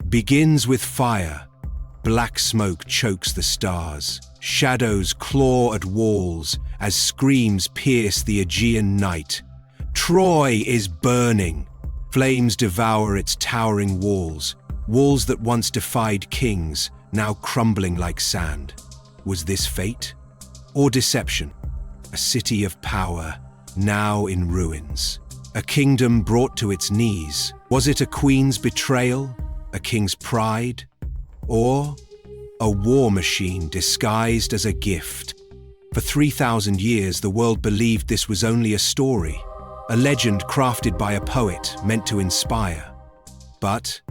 begins with fire. Black smoke chokes the stars. Shadows claw at walls as screams pierce the Aegean night. Troy is burning. Flames devour its towering walls. Walls that once defied kings, now crumbling like sand. Was this fate? Or deception? A city of power, now in ruins. A kingdom brought to its knees. Was it a queen's betrayal? A king's pride? Or a war machine disguised as a gift? For 3,000 years, the world believed this was only a story, a legend crafted by a poet meant to inspire. But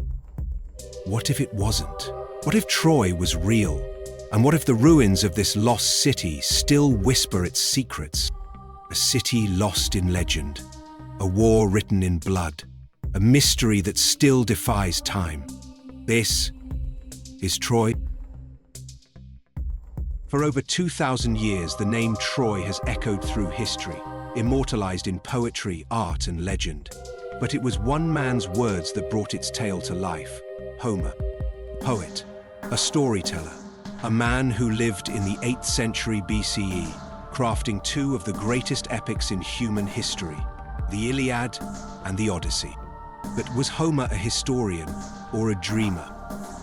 what if it wasn't? What if Troy was real? And what if the ruins of this lost city still whisper its secrets? A city lost in legend, a war written in blood, a mystery that still defies time. This is Troy. For over 2,000 years, the name Troy has echoed through history, immortalized in poetry, art, and legend. But it was one man's words that brought its tale to life: Homer, a poet, a storyteller, a man who lived in the 8th century BCE, crafting two of the greatest epics in human history, the Iliad and the Odyssey. But was Homer a historian or a dreamer?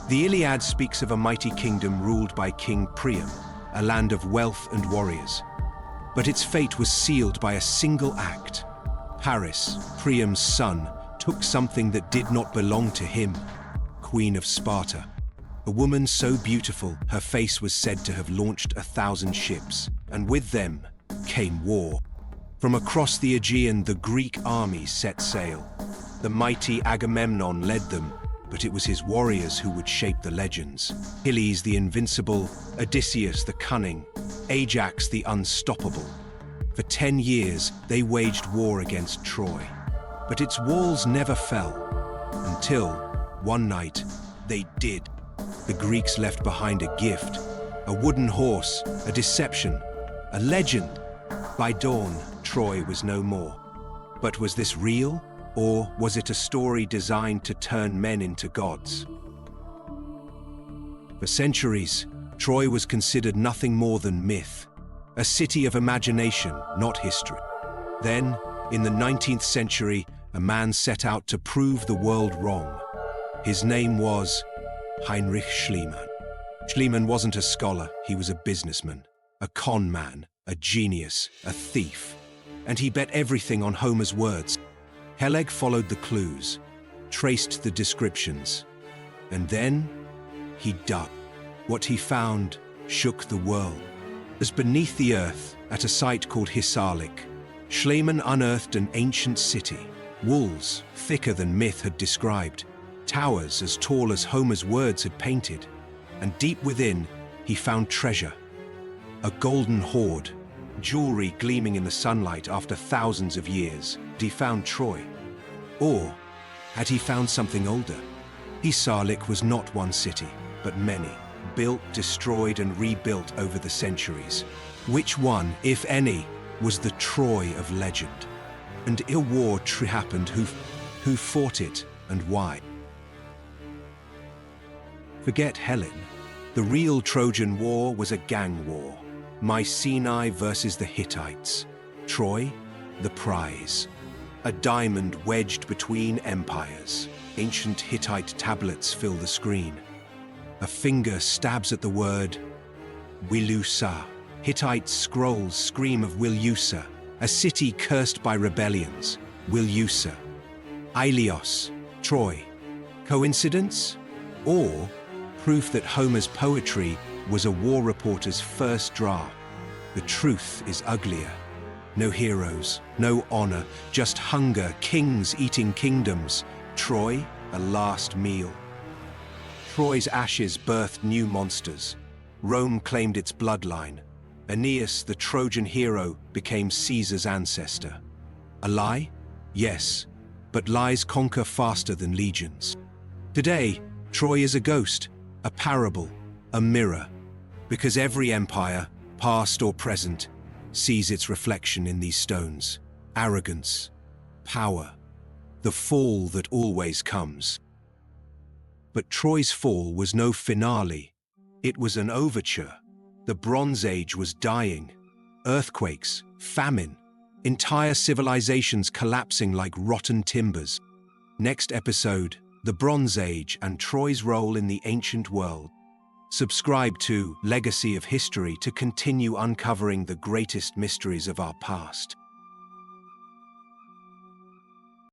The Iliad speaks of a mighty kingdom ruled by King Priam, a land of wealth and warriors. But its fate was sealed by a single act. Paris, Priam's son, took something that did not belong to him, Queen of Sparta. A woman so beautiful, her face was said to have launched 1,000 ships, and with them came war. From across the Aegean, the Greek army set sail. The mighty Agamemnon led them, but it was his warriors who would shape the legends. Achilles the invincible, Odysseus the cunning, Ajax the unstoppable. For 10 years, they waged war against Troy. But its walls never fell, until one night they did. The Greeks left behind a gift, a wooden horse, a deception, a legend. By dawn, Troy was no more. But was this real? Or was it a story designed to turn men into gods? For centuries, Troy was considered nothing more than myth, a city of imagination, not history. Then, in the 19th century, a man set out to prove the world wrong. His name was Heinrich Schliemann. Schliemann wasn't a scholar, he was a businessman, a con man, a genius, a thief. And he bet everything on Homer's words. Peleg followed the clues, traced the descriptions, and then he dug. What he found shook the world. As beneath the earth, at a site called Hisarlik, Schliemann unearthed an ancient city. Walls thicker than myth had described, towers as tall as Homer's words had painted, and deep within he found treasure. A golden hoard, jewelry gleaming in the sunlight after thousands of years. Had he found Troy? Or had he found something older? Hisarlik was not one city, but many, built, destroyed, and rebuilt over the centuries. Which one, if any, was the Troy of legend? And a war happened. Who fought it, and why? Forget Helen. The real Trojan War was a gang war. Mycenae versus the Hittites. Troy, the prize. A diamond wedged between empires. Ancient Hittite tablets fill the screen. A finger stabs at the word Wilusa. Hittite scrolls scream of Wilusa, a city cursed by rebellions. Wilusa. Ilios, Troy. Coincidence? Or proof that Homer's poetry was a war reporter's first draft? The truth is uglier. No heroes, no honor, just hunger, kings eating kingdoms. Troy, a last meal. Troy's ashes birthed new monsters. Rome claimed its bloodline. Aeneas, the Trojan hero, became Caesar's ancestor. A lie? Yes, but lies conquer faster than legions. Today, Troy is a ghost, a parable, a mirror, because every empire, past or present, sees its reflection in these stones. Arrogance, power, the fall that always comes. But Troy's fall was no finale. It was an overture. The Bronze Age was dying. Earthquakes, famine, entire civilizations collapsing like rotten timbers. Next episode, the Bronze Age and Troy's role in the ancient world. Subscribe to Legacy of History to continue uncovering the greatest mysteries of our past.